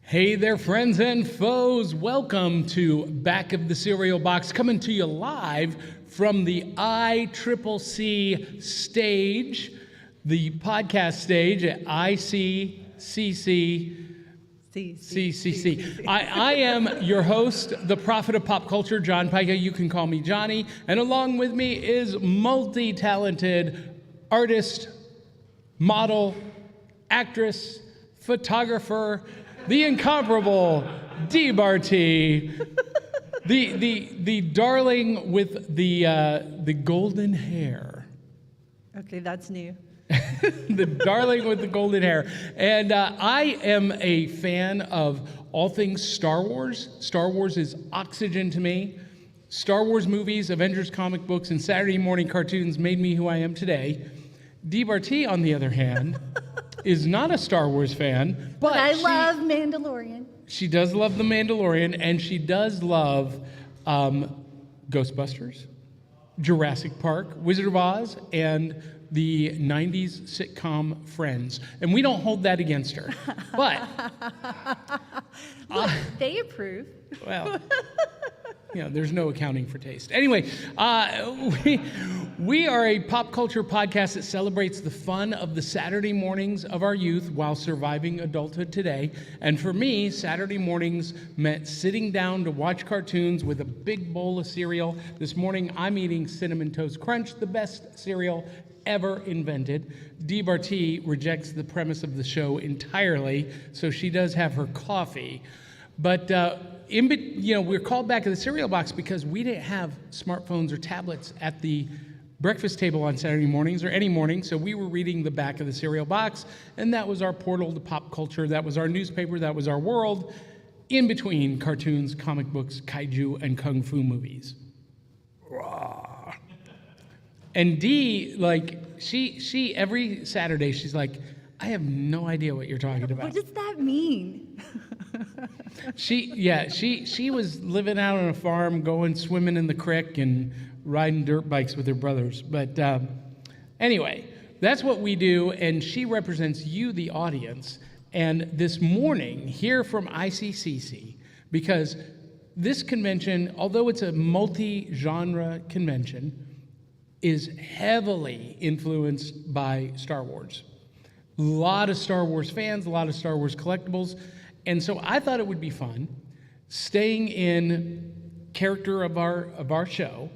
Hey there, friends and foes. Welcome to Back of the Cereal Box, coming to you live from the ICCC stage, the podcast stage at ICCC. I am your host, the prophet of pop culture, John Pica. You can call me Johnny. And along with me is multi-talented artist, model, actress, photographer, the incomparable Dee the darling with the golden hair. Okay, that's new. The darling with the golden hair. And I am a fan of all things Star Wars. Star Wars is oxygen to me. Star Wars movies, Avengers comic books, and Saturday morning cartoons made me who I am today. Dee, on the other hand, is not a Star Wars fan, but I love Mandalorian. She does love The Mandalorian, and she does love Ghostbusters, Jurassic Park, Wizard of Oz, and the 90s sitcom Friends. And we don't hold that against her. But Look, they approve. Well, there's no accounting for taste. Anyway, we are a pop culture podcast that celebrates the fun of the Saturday mornings of our youth while surviving adulthood today. And for me, Saturday mornings meant sitting down to watch cartoons with a big bowl of cereal. This morning, I'm eating Cinnamon Toast Crunch, the best cereal ever invented. Dee rejects the premise of the show entirely, so she does have her coffee. But we're called Back of the Cereal Box because we didn't have smartphones or tablets at the breakfast table on Saturday mornings or any morning, so we were reading the Back of the Cereal Box, and that was our portal to pop culture. That was our newspaper. That was our world in between cartoons, comic books, kaiju, and kung fu movies. And Dee, she every Saturday, she's like, I have no idea what you're talking about. What does that mean? She was living out on a farm, going swimming in the creek and riding dirt bikes with her brothers. But anyway, that's what we do, and she represents you, the audience. And this morning, here from ICCC, because this convention, although it's a multi-genre convention, is heavily influenced by Star Wars. A lot of Star Wars fans, a lot of Star Wars collectibles. And so I thought it would be fun, staying in character of our show,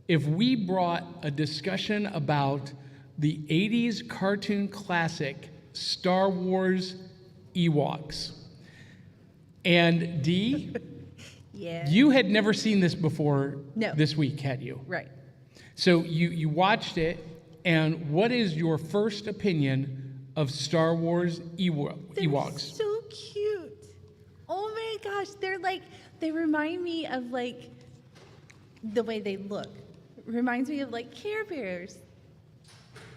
if we brought a discussion about the 80s cartoon classic Star Wars Ewoks. And Dee, Yeah. You had never seen this before. No. This week, had you? Right. So you watched it, and what is your first opinion of Star Wars Ewoks? They're so cute. Oh my gosh, they remind me of the way they look. Reminds me of Care Bears.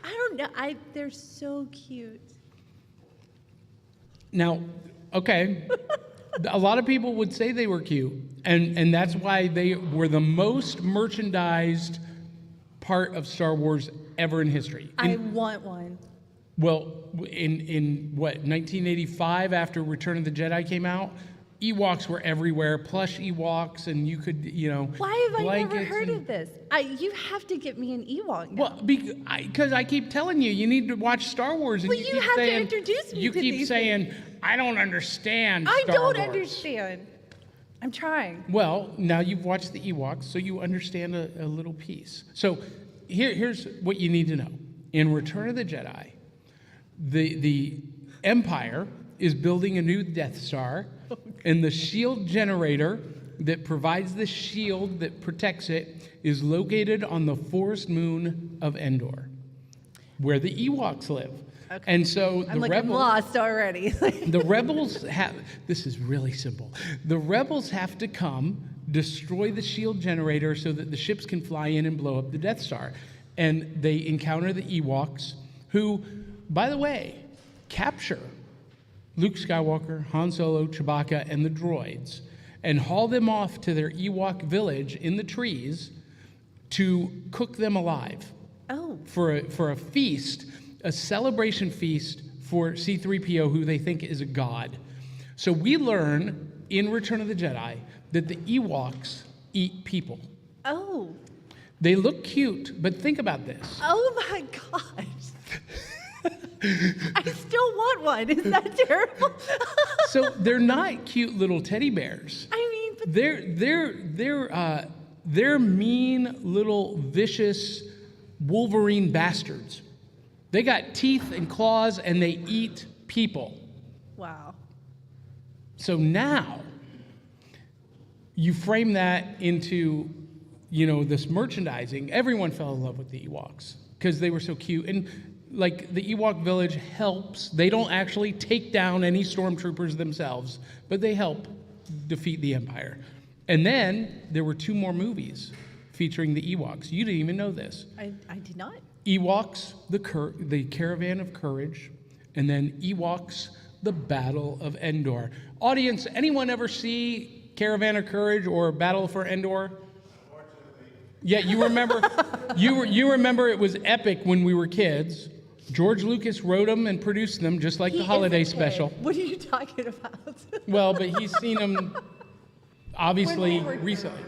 I don't know. They're so cute. Now, okay, a lot of people would say they were cute, and that's why they were the most merchandised part of Star Wars ever in history. I want one. Well, in 1985, after Return of the Jedi came out, Ewoks were everywhere, plush Ewoks, and you could, Why have I never heard and, of this? You have to get me an Ewok now. Well, because I keep telling you need to watch Star Wars, and well, you you keep have saying, to introduce me you to keep these saying, things. I don't understand I Star don't Wars. understand. I'm trying. Well, now you've watched the Ewoks, so you understand a little piece. So here's what you need to know. In Return of the Jedi, the Empire is building a new Death Star, and the shield generator that provides the shield that protects it is located on the forest moon of Endor, where the Ewoks live. Okay. And so I'm lost already. The rebels this is really simple. The rebels have to come, destroy the shield generator so that the ships can fly in and blow up the Death Star. And they encounter the Ewoks, who, by the way, capture Luke Skywalker, Han Solo, Chewbacca, and the droids, and haul them off to their Ewok village in the trees to cook them alive. Oh. For a feast, a celebration feast for C-3PO, who they think is a god. So we learn in Return of the Jedi that the Ewoks eat people. Oh. They look cute, but think about this. Oh my gosh. I still want one. Is that terrible? So they're not cute little teddy bears. I mean, but They're mean little vicious Wolverine bastards. They got teeth and claws and they eat people. wow. So now you frame that into, this merchandising. Everyone fell in love with the Ewoks because they were so cute. And like the Ewok village helps. They don't actually take down any stormtroopers themselves, but they help defeat the Empire. And then there were 2 more movies featuring the Ewoks. You didn't even know this. I did not. Ewoks, the Caravan of Courage, and then Ewoks, the Battle of Endor. Audience, anyone ever see Caravan of Courage or Battle for Endor? Yeah, you remember. you remember it was epic when we were kids. George Lucas wrote them and produced them, just like the holiday special. What are you talking about? Well, but he's seen them obviously recently.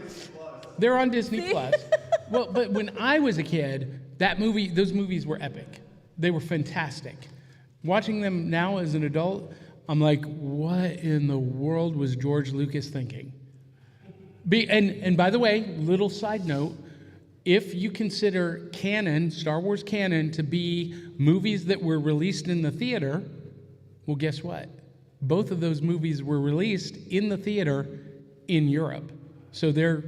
They're on Disney Plus. Well, but when I was a kid, those movies were epic. They were fantastic. Watching them now as an adult, I'm like, what in the world was George Lucas thinking? And by the way, little side note, if you consider canon, Star Wars canon, to be movies that were released in the theater, well, guess what? Both of those movies were released in the theater in Europe. So they're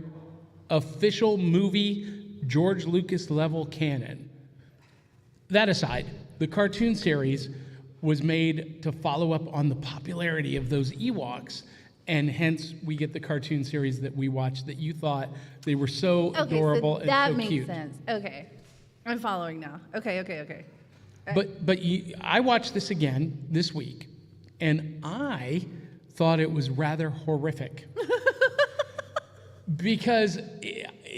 official movie, George Lucas level canon. That aside, the cartoon series was made to follow up on the popularity of those Ewoks, and hence we get the cartoon series that we watched that you thought they were so adorable and so cute. That makes sense. Okay. I'm following now. Okay. But I watched this again this week, and I thought it was rather horrific. Because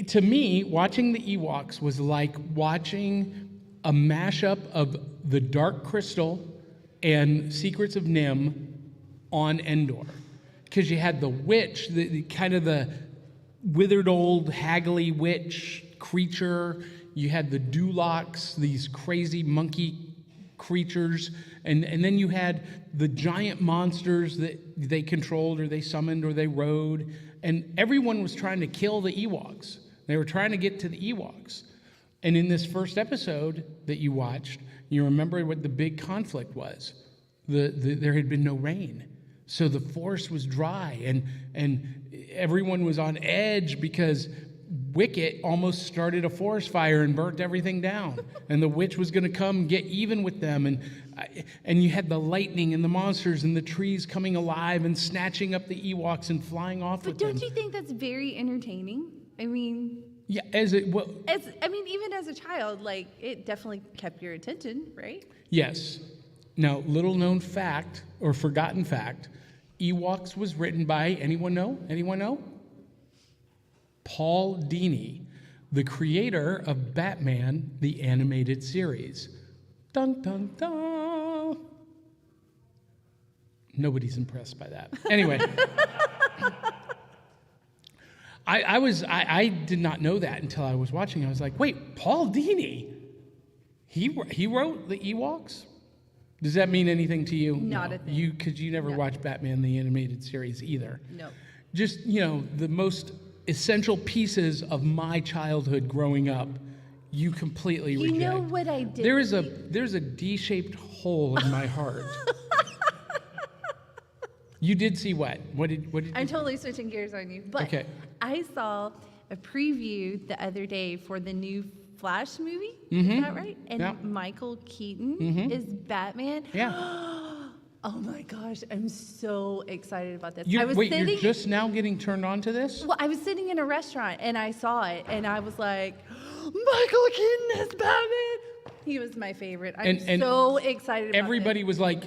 to me, watching the Ewoks was like watching a mashup of The Dark Crystal and Secrets of Nim on Endor. Because you had the witch, the kind of the withered old haggly witch creature. You had the Dulocs, these crazy monkey creatures. And then you had the giant monsters that they controlled or they summoned or they rode. And everyone was trying to kill the Ewoks. They were trying to get to the Ewoks. And in this first episode that you watched, you remember what the big conflict was. There had been no rain. So the forest was dry, and everyone was on edge because Wicket almost started a forest fire and burnt everything down. And the witch was going to come get even with them. And you had the lightning and the monsters and the trees coming alive and snatching up the Ewoks and flying off with them. But don't you think that's very entertaining? I mean... Yeah, even as a child, like, it definitely kept your attention, right? Yes. Now, little known fact, or forgotten fact, Ewoks was written by, anyone know? Paul Dini, the creator of Batman, the animated series. Dun, dun, dun. Nobody's impressed by that. Anyway. I did not know that until I was watching. I was like, wait, Paul Dini? He wrote the Ewoks? Does that mean anything to you? Not a thing. Because you never watched Batman the animated series either. No. Just, the most essential pieces of my childhood growing up, you completely reject. You know what I did? There's a D-shaped hole in my heart. You did see what? What did I'm totally switching gears on you. But okay. I saw a preview the other day for the new Flash movie. Mm-hmm. Is that right? And yeah. Michael Keaton is Batman. Yeah. Oh my gosh, I'm so excited about this. You're just now getting turned on to this? Well, I was sitting in a restaurant and I saw it and I was like, Michael Keaton is Batman. He was my favorite. I'm so excited about everybody was like,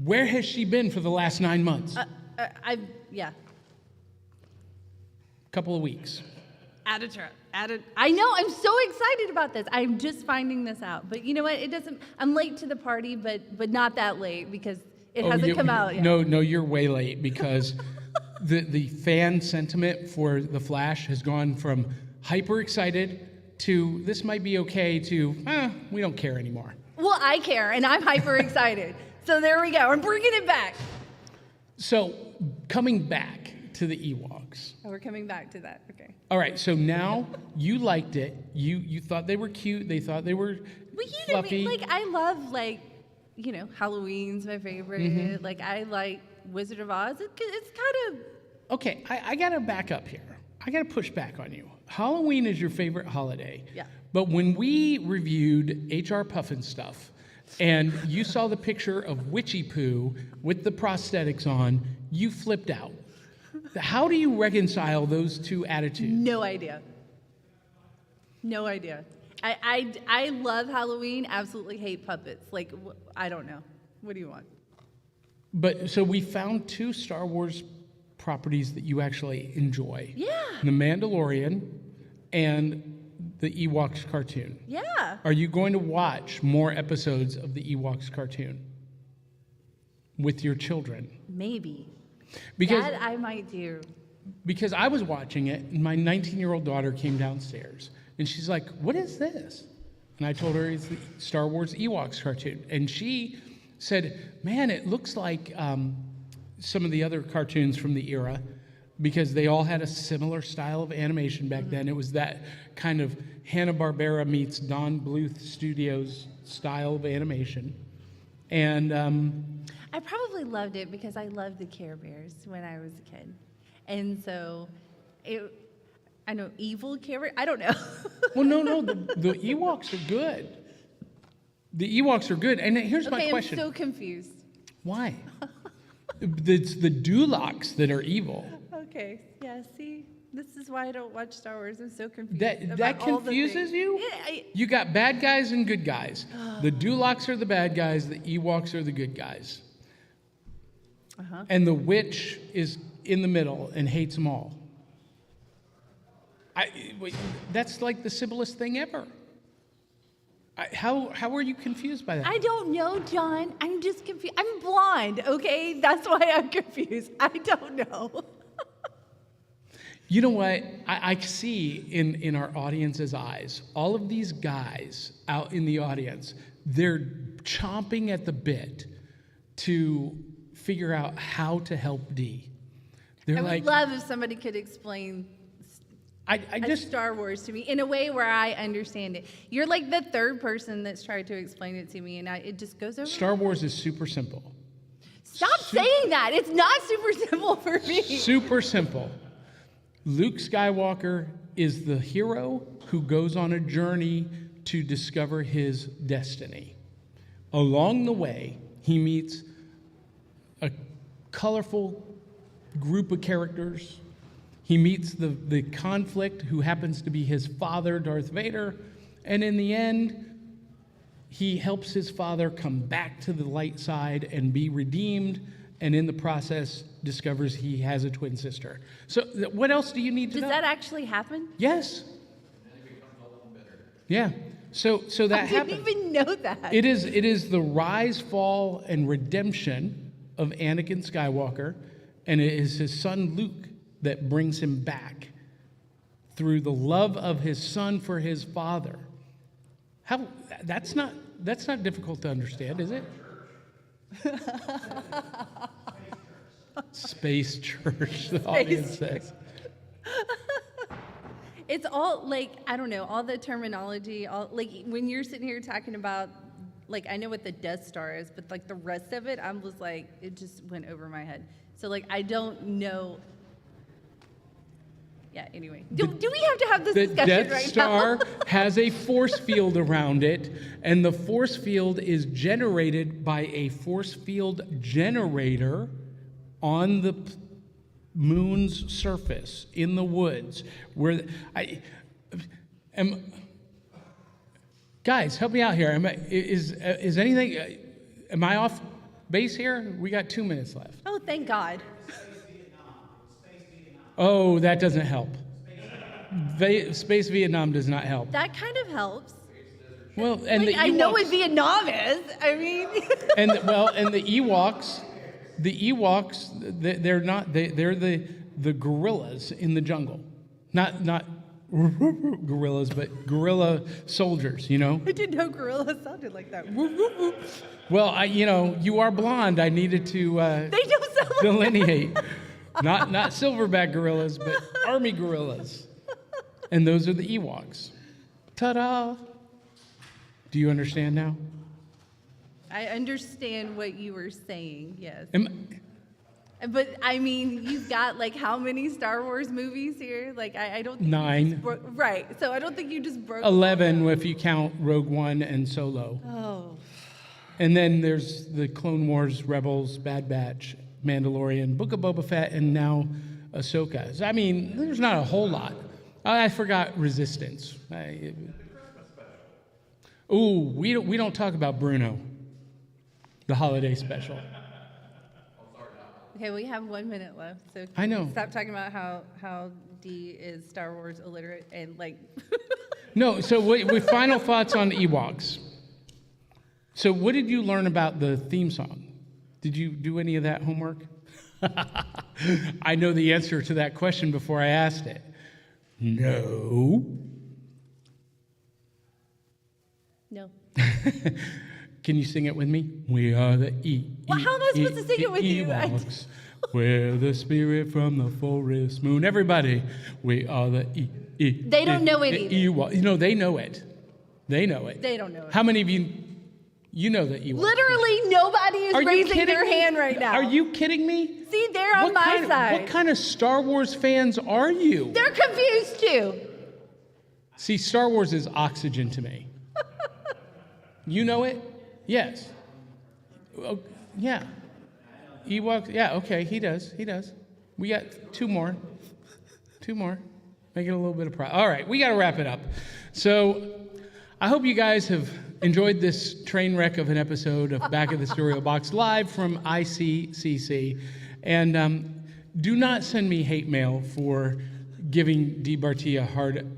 where has she been for the last 9 months? Yeah. Couple of weeks. I know, I'm so excited about this. I'm just finding this out. But you know what? I'm late to the party, but not that late because It hasn't come out yet. No, you're way late because the fan sentiment for The Flash has gone from hyper excited to this might be okay to we don't care anymore. Well, I care, and I'm hyper excited. So there we go. I'm bringing it back. So coming back to the Ewoks. Oh, we're coming back to that. Okay. All right. So now you liked it. You thought they were cute. They thought they were fluffy. Like I love Halloween's my favorite. Mm-hmm. Like I like Wizard of Oz. It's kind of Okay. I gotta back up here. I gotta push back on you. Halloween is your favorite holiday. Yeah. But when we reviewed HR Puffin stuff, and you saw the picture of Witchy Poo with the prosthetics on, you flipped out. How do you reconcile those two attitudes? No idea. I love Halloween. Absolutely hate puppets. Like I don't know. What do you want? But so we found two Star Wars properties that you actually enjoy. Yeah. The Mandalorian and the Ewoks cartoon. Yeah. Are you going to watch more episodes of the Ewoks cartoon with your children? Maybe. Because that I might do. Because I was watching it, and my 19-year-old daughter came downstairs, and she's like, "What is this?" And I told her it's the Star Wars Ewoks cartoon, and she said, "Man, it looks like some of the other cartoons from the era." Because they all had a similar style of animation back then. It was that kind of Hanna-Barbera meets Don Bluth Studios style of animation. And I probably loved it because I loved the Care Bears when I was a kid. And so, I know evil Care Bears, I don't know. well, no, the Ewoks are good. The Ewoks are good. And here's my question. I'm so confused. Why? It's the Dulocs that are evil. Okay, yeah, see? This is why I don't watch Star Wars. I'm so confused. That confuses you? Yeah, You got bad guys and good guys. The Dulocs are the bad guys. The Ewoks are the good guys. Uh-huh. And the witch is in the middle and hates them all. That's like the simplest thing ever. How are you confused by that? I don't know, John. I'm just confused. I'm blind, okay? That's why I'm confused. I don't know. You know what? I see in our audience's eyes, all of these guys out in the audience, they're chomping at the bit to figure out how to help Dee. They're I like, would love if somebody could explain Star Wars to me in a way where I understand it. You're like the third person that's tried to explain it to me, and it just goes over. Star Wars is super simple. Stop saying that. It's not super simple for me. Super simple. Luke Skywalker is the hero who goes on a journey to discover his destiny. Along the way, he meets a colorful group of characters. He meets the conflict who happens to be his father, Darth Vader. And in the end, he helps his father come back to the light side and be redeemed. And in the process, discovers he has a twin sister. So what else do you need to know? Does that actually happen? Yes. Yeah. So that happens. I didn't even know that. It is the rise, fall, and redemption of Anakin Skywalker, and it is his son Luke that brings him back through the love of his son for his father. That's not difficult to understand, is it? Space church, the audience says. It's all like, I don't know, all the terminology, like when you're sitting here talking about, like I know what the Death Star is, but like the rest of it, I'm just like, it just went over my head. So like, I don't know. Yeah, anyway. Do we have to have this discussion right now? The Death Star has a force field around it, and the force field is generated by a force field generator on the moon's surface in the woods. Where guys, help me out here. Is anything? Am I off base here? We got 2 minutes left. Oh, thank God. Oh, that doesn't help. Space Vietnam does not help. That kind of helps. Well, and like, the Ewoks, I know what Vietnam is. I mean, and the Ewoks The Ewoks, they're not. They're the gorillas in the jungle, not gorillas, but gorilla soldiers. You know. I didn't know gorilla sounded like that. Well, you are blonde. I needed to They don't sound like delineate. Not silverback gorillas, but army gorillas. And those are the Ewoks. Ta-da! Do you understand now? I understand what you were saying, yes. Am- But I mean, you've got like how many Star Wars movies here? Like I don't think 9. Right. So I don't think you just broke 11 if you count Rogue One and Solo. Oh. And then there's the Clone Wars, Rebels, Bad Batch, Mandalorian, Book of Boba Fett, and now Ahsoka. I mean, there's not a whole lot. I forgot Resistance. We don't talk about Bruno, the holiday special. Okay, we have 1 minute left, so I know. Stop talking about how Dee is Star Wars illiterate and like. No, so with final thoughts on Ewoks. So what did you learn about the theme song? Did you do any of that homework? I know the answer to that question before I asked it. No. No. Can you sing it with me? We are the Well, how am I supposed to sing it with you? Ewoks. We're the spirit from the forest moon. Everybody, we are the They don't know it either. Ewoks. They know it. They know it. They don't know it. How many of you know the Ewoks? Literally nobody is Are you raising kidding their me? hand right now. Are you kidding me? See, they're on my side. What kind of Star Wars fans are you? They're confused too. See, Star Wars is oxygen to me. You know it? Yes. Oh, yeah. Ewoks, yeah, okay, he does. We got 2 more. 2 more. Make it a little bit of pride. All right, we got to wrap it up. So I hope you guys have enjoyed this train wreck of an episode of Back of the Cereal Box live from ICCC. And do not send me hate mail for giving Dee Barty a hard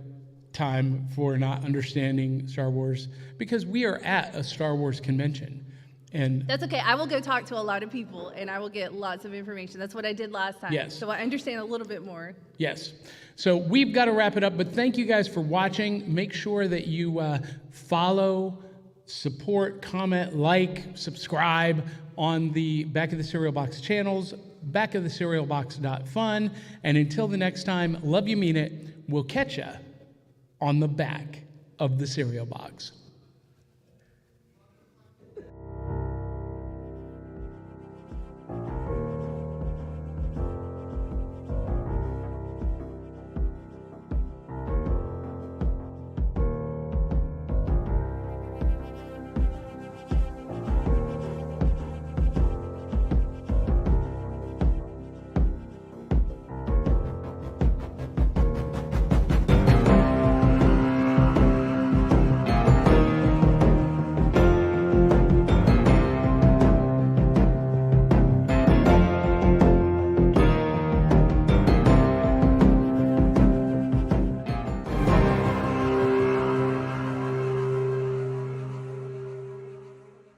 time for not understanding Star Wars, because we are at a Star Wars convention. And That's okay. I will go talk to a lot of people and I will get lots of information. That's what I did last time. Yes. So I understand a little bit more. yes, so we've got to wrap it up, but thank you guys for watching. Make sure that you follow, support, comment, like, subscribe on the Back of the Cereal Box channels, backofthecerealbox.fun. And until the next time, love you, mean it. We'll catch ya on the back of the cereal box.